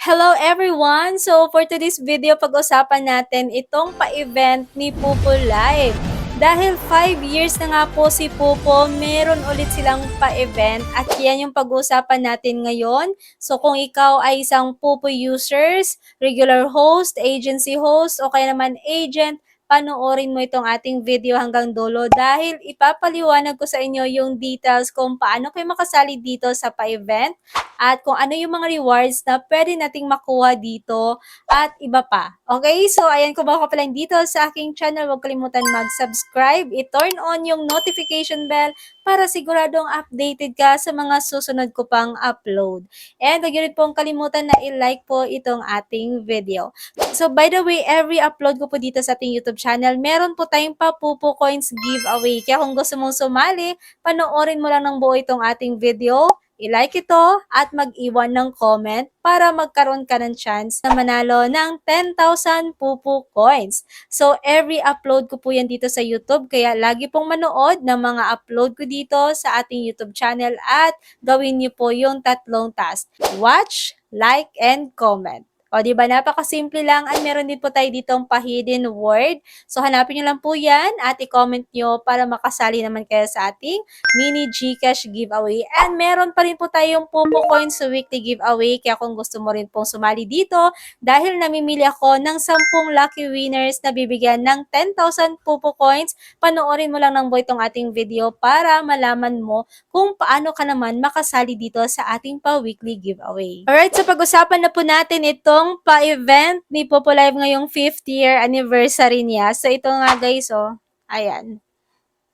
Hello everyone! So for today's video, pag-usapan natin itong pa-event ni Pupo Live. Dahil 5 years na nga po si Pupo, meron ulit silang pa-event at yan yung pag-uusapan natin ngayon. So kung ikaw ay isang Pupo users, regular host, agency host o kaya naman agent, panoorin mo itong ating video hanggang dulo dahil ipapaliwanag ko sa inyo yung details kung paano kayo makasali dito sa pa-event at kung ano yung mga rewards na pwede nating makuha dito at iba pa. Okay? So, ayan, kung baka pa lang dito sa aking channel, huwag kalimutan mag-subscribe, i-turn on yung notification bell para siguradong updated ka sa mga susunod ko pang upload. And huwag niyo rin pong kalimutan na i-like po itong ating video. So, by the way, every upload ko po dito sa ating YouTube channel, meron po tayong Pupo Coins giveaway. Kaya kung gusto mong sumali, panoorin mo lang ng buo itong ating video, i-like ito at mag-iwan ng comment para magkaroon ka ng chance na manalo ng 10,000 Pupu Coins. So, every upload ko po yan dito sa YouTube, kaya lagi pong manood ng mga upload ko dito sa ating YouTube channel at gawin niyo po yung tatlong task. Watch, like, and comment. O, di ba? Napakasimple lang at meron din po tayo ditong pa-hidden word. So, hanapin nyo lang po yan at i-comment nyo para makasali naman kayo sa ating mini GCash giveaway. And meron pa rin po tayong Pupo Coins weekly giveaway. Kaya kung gusto mo rin pong sumali dito, dahil namimili ako ng 10 lucky winners na bibigyan ng 10,000 Pupo Coins, panoorin mo lang ng buo itong ating video para malaman mo kung paano ka naman makasali dito sa ating pa-weekly giveaway. Alright, so pag-usapan na po natin itong pa-event ni Pupo Live ngayong 5th year anniversary niya. So ito nga guys, oh, ayan.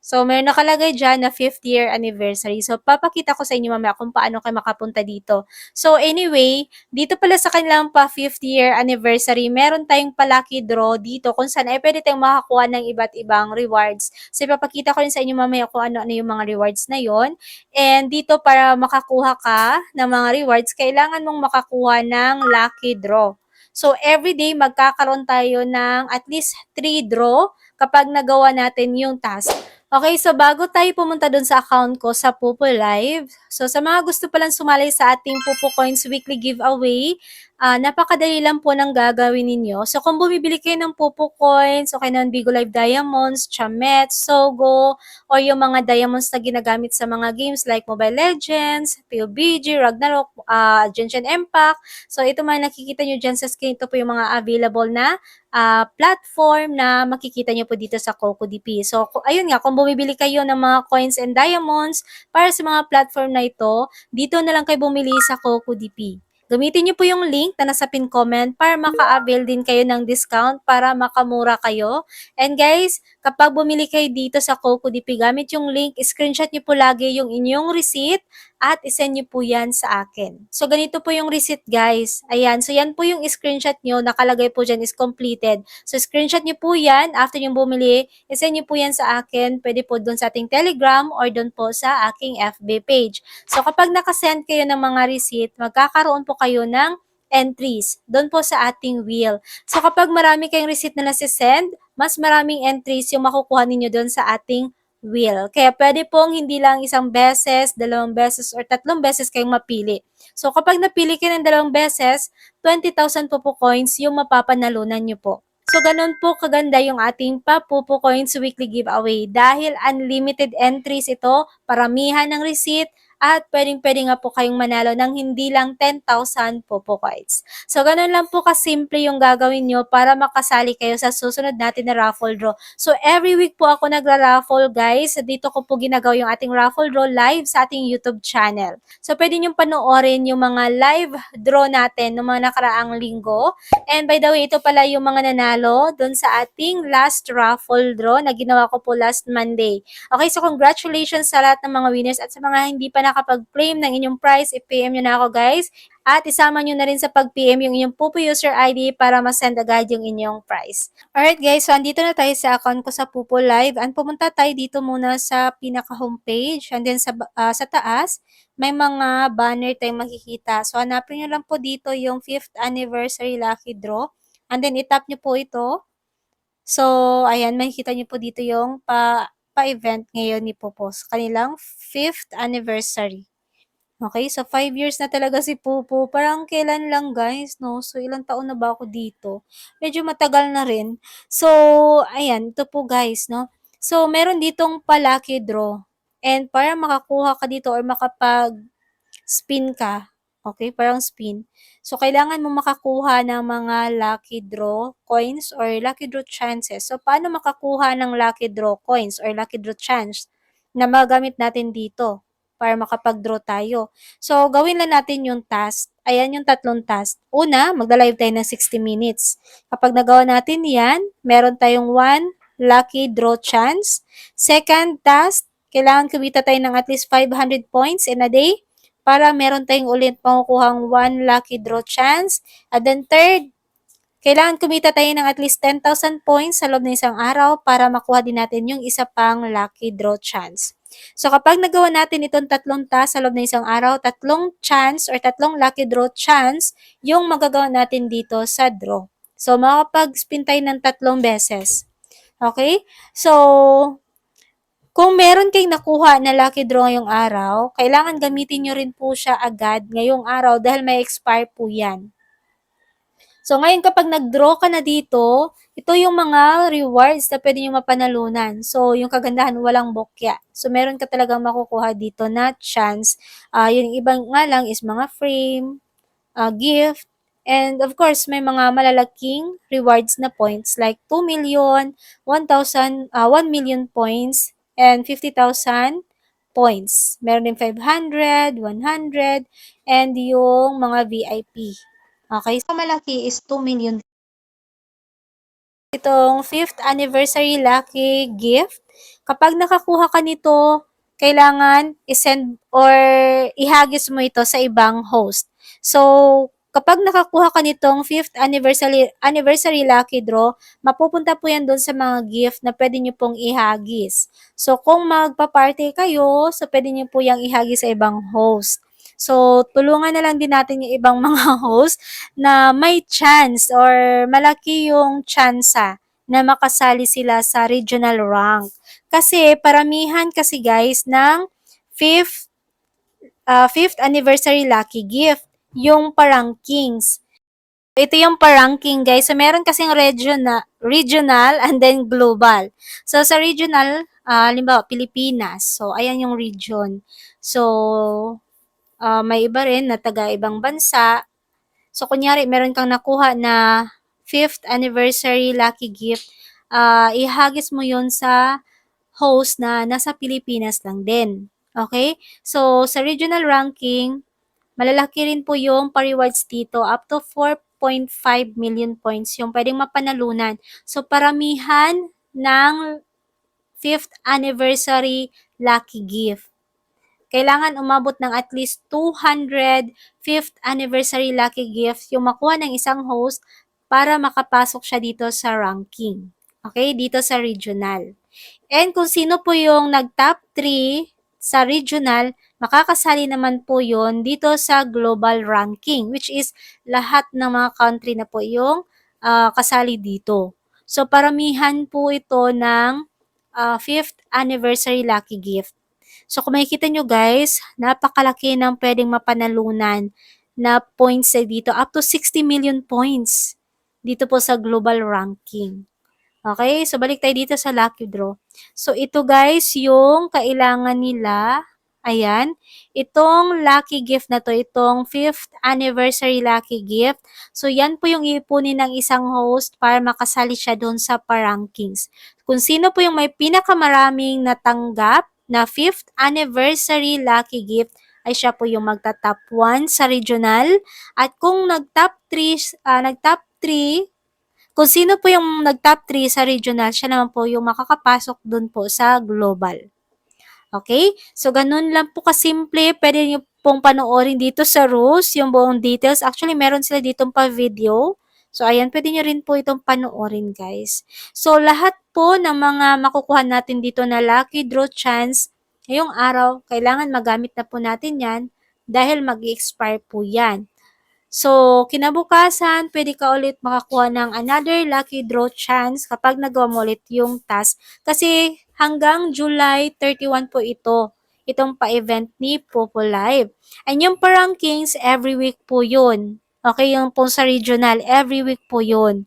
So, meron nakalagay dyan na 5th year anniversary. So, papakita ko sa inyo mamaya kung paano kayo makapunta dito. So, anyway, dito pala sa kanilang pa 5th year anniversary, meron tayong pa-lucky draw dito kung saan ay pwede tayong makakuha ng iba't ibang rewards. So, ipapakita ko rin sa inyo mamaya kung ano-ano yung mga rewards na yon. And dito para makakuha ka ng mga rewards, kailangan mong makakuha ng lucky draw. So, everyday magkakaroon tayo ng at least 3 draw kapag nagawa natin yung task. Okay, so bago tayo pumunta dun sa account ko sa Pupo Live, so sa mga gusto palang sumali sa ating Pupo Coins weekly giveaway, napakadali lang po ng gagawin ninyo. So kung bumibili kayo ng Pupo Coins, okay na Bigo Live Diamonds, Chamet, Sogo, o yung mga diamonds na ginagamit sa mga games like Mobile Legends, PUBG, Ragnarok, Genshin Impact. So ito mga nakikita nyo dyan sa screen, ito po yung mga available na platform na makikita nyo po dito sa CocoDP. So, ayun nga, kung bumibili kayo ng mga coins and diamonds para sa mga platform na ito, dito na lang kayo bumili sa CocoDP. Gamitin nyo po yung link na nasa pin comment para maka-avail din kayo ng discount para makamura kayo. And guys, kapag bumili kayo dito sa CocoDP, gamit yung link, screenshot nyo po lagi yung inyong receipt at isend nyo po yan sa akin. So, ganito po yung receipt, guys. Ayan. So, yan po yung screenshot nyo. Nakalagay po dyan is completed. So, screenshot nyo po yan. After yung bumili, isend nyo po yan sa akin. Pwede po doon sa ating Telegram or doon po sa aking FB page. So, kapag nakasend kayo ng mga receipt, magkakaroon po kayo ng entries doon po sa ating wheel. So, kapag marami kayong receipt na nasisend, mas maraming entries yung makukuha ninyo doon sa ating will. Kaya pwede pong hindi lang isang beses, dalawang beses, or tatlong beses kayong mapili. So, kapag napili kayo ng dalawang beses, 20,000 Pupo Coins yung mapapanalunan nyo po. So, ganun po kaganda yung ating Pupo Coins weekly giveaway dahil unlimited entries ito, paramihan ng receipt, at pwedeng-pwede nga po kayong manalo ng hindi lang 10,000 Pupo Coins. So, ganun lang po kasimple yung gagawin nyo para makasali kayo sa susunod natin na raffle draw. So, every week po ako nagra-raffle, guys. Dito ko po ginagawa yung ating raffle draw live sa ating YouTube channel. So, pwede nyo panoorin yung mga live draw natin ng mga nakaraang linggo. And by the way, ito pala yung mga nanalo dun sa ating last raffle draw na ginawa ko po last Monday. Okay, so congratulations sa lahat ng mga winners at sa mga hindi pa nakapag-claim ng inyong prize, i-PM nyo na ako, guys. At isama nyo na rin sa pag-PM yung inyong Pupo user ID para ma-send agad yung inyong prize. Alright guys, so andito na tayo sa account ko sa Pupo Live. And pumunta tayo dito muna sa pinaka-homepage. And then sa taas, may mga banner tayong makikita. So hanapin nyo lang po dito yung 5th anniversary lucky draw. And then itap nyo po ito. So, ayan, makikita nyo po dito yung pa-event ngayon ni Pupo sa kanilang 5th anniversary. Okay, so 5 years na talaga si Pupu. Parang kailan lang guys, 'no? So, ilang taon na ba ako dito? Medyo matagal na rin. So, ayan, ito po guys, 'no? So, meron ditong pa-lucky draw. And para makakuha ka dito or makapag-spin ka, okay, parang spin. So, kailangan mo makakuha ng mga lucky draw coins or lucky draw chances. So, paano makakuha ng lucky draw coins or lucky draw chance na magagamit natin dito para makapag-draw tayo? So, gawin lang natin yung task. Ayan yung tatlong task. Una, magda-live tayo ng 60 minutes. Kapag nagawa natin yan, meron tayong 1 lucky draw chance. Second task, kailangan kumita tayo ng at least 500 points in a day para meron tayong ulit makukuhang 1 lucky draw chance. And then third, kailangan kumita tayo ng at least 10,000 points sa loob ng isang araw para makuha din natin yung isa pang lucky draw chance. So kapag nagawa natin itong tatlong task sa loob ng isang araw, tatlong chance or tatlong lucky draw chance yung magagawa natin dito sa draw. So makapag-spin tayo ng tatlong beses. Okay? So, kung meron kayong nakuha na lucky draw ngayong araw, kailangan gamitin nyo rin po siya agad ngayong araw dahil may expire po yan. So, ngayon kapag nag-draw ka na dito, ito yung mga rewards na pwede nyo mapanalunan. So, yung kagandahan, walang bokya. So, meron ka talagang makukuha dito na chance. Yung ibang nga lang is mga frame, gift, and of course, may mga malalaking rewards na points like 2 million, 1 million points, and 50,000 points. Meron din 500, 100, and yung mga VIP. Okay, so malaki is 2 million. Itong 5th anniversary lucky gift, kapag nakakuha ka nito, kailangan isend or ihagis mo ito sa ibang host. So, kapag nakakuha ka nitong 5th anniversary lucky draw, mapupunta po yan doon sa mga gift na pwede nyo pong ihagis. So, kung magpa-party kayo, so pwede nyo po yung ihagis sa ibang host. So, tulungan na lang din natin yung ibang mga host na may chance or malaki yung tsansa na makasali sila sa regional rank. Kasi paramihan kasi guys ng 5th 5th anniversary lucky gift, yung pa-rankings. Ito yung pa-ranking guys. So meron kasing regional and then global. So sa regional, halimbawa Pilipinas. So ayan yung region. So may iba rin na taga ibang bansa. So, kunyari, meron kang nakuha na 5th anniversary lucky gift, ihagis mo yon sa host na nasa Pilipinas lang din. Okay? So, sa regional ranking, malalaki rin po yung pa-rewards dito, up to 4.5 million points yung pwedeng mapanalunan. So, paramihan ng 5th anniversary lucky gift. Kailangan umabot ng at least 200 5th anniversary lucky gift yung makuha ng isang host para makapasok siya dito sa ranking. Okay? Dito sa regional. And kung sino po yung nag-top 3 sa regional, makakasali naman po yon dito sa global ranking, which is lahat ng mga country na po yung kasali dito. So, paramihan po ito ng 5th anniversary lucky gift. So, kung makikita nyo guys, napakalaki ng pwedeng mapanalunan na points dito. Up to 60 million points dito po sa global ranking. Okay? So, balik tayo dito sa lucky draw. So, ito guys, yung kailangan nila. Ayan. Itong lucky gift na to, itong 5th anniversary lucky gift. So, yan po yung ipunin ng isang host para makasali siya doon sa pa-rankings. Kung sino po yung may pinakamaraming natanggap na 5th anniversary lucky gift, ay siya po yung magta-top 1 sa regional. At kung nag-top 3, kung sino po yung nag-top 3 sa regional, siya naman po yung makakapasok dun po sa global. Okay? So, ganun lang po kasimple. Pwede nyo pong panoorin dito sa rules, yung buong details. Actually, meron sila ditong pa-video. So, ayan, pwede nyo rin po itong panoorin, guys. So, lahat po ng mga makukuha natin dito na lucky draw chance, ngayong araw, kailangan magamit na po natin yan dahil mag-expire po yan. So, kinabukasan, pwede ka ulit makakuha ng another lucky draw chance kapag nagawa mo ulit yung task. Kasi hanggang July 31 po ito. itong pa-event ni Popo Live. And yung pa-rankings, every week po yun. Okay, yung po sa regional, every week po yun.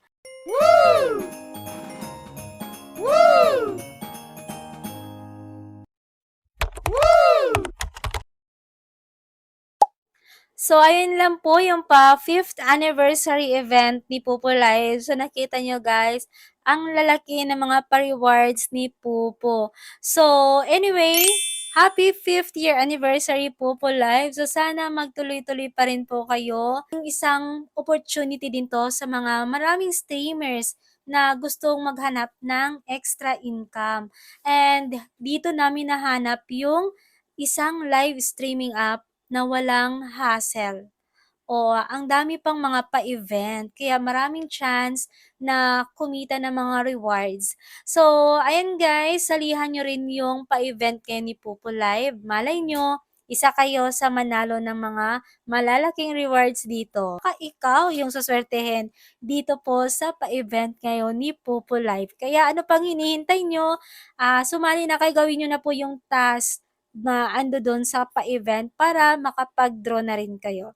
So, ayun lang po yung pa 5th anniversary event ni Pupo Live. So, nakita nyo guys, ang lalaki ng mga pa-rewards ni Pupo. So, anyway, happy 5th year anniversary Pupo Live. So, sana magtuloy-tuloy pa rin po kayo. Yung isang opportunity din to sa mga maraming streamers na gustong maghanap ng extra income. And dito namin nahanap yung isang live streaming app na walang hassle. O ang dami pang mga pa-event, kaya maraming chance na kumita ng mga rewards. So, ayan guys, salihan nyo rin yung pa-event kayo ni Pupo Live. Malay nyo, isa kayo sa manalo ng mga malalaking rewards dito. Ikaw yung suswertehin dito po sa pa-event ngayon ni Pupo Live. Kaya ano pang hinihintay nyo? Sumali na kayo, gawin nyo na po yung task na ando doon sa pa-event para makapag-draw na rin kayo.